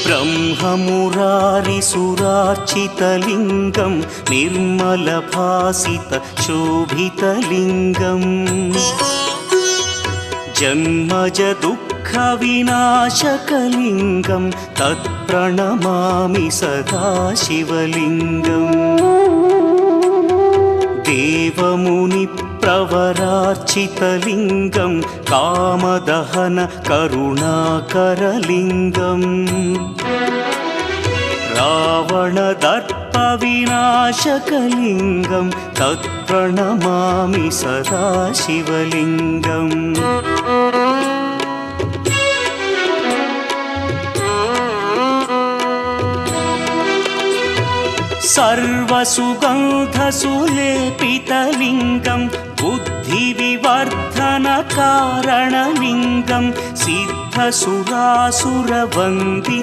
ब्रह्ममुरारिसुरार्चितलिङ्गं निर्मलभासितशोभितलिङ्गम् जन्मजदुःखविनाशकलिङ्गं तत्प्रणमामि सदा शिवलिङ्गम् देवमुनिप्रवरार्चितलिङ्गं कामदहन करुणाकरलिङ्गम् रावणदर्पविनाशकलिङ्गं तत्प्रणमामि सदा शिवलिङ्गम् सर्वसुगन्धसुलेपितलिङ्गं बुद्धिविवर्धनकारणलिङ्गं सिद्धसुरासुरवन्दितलिङ्गम्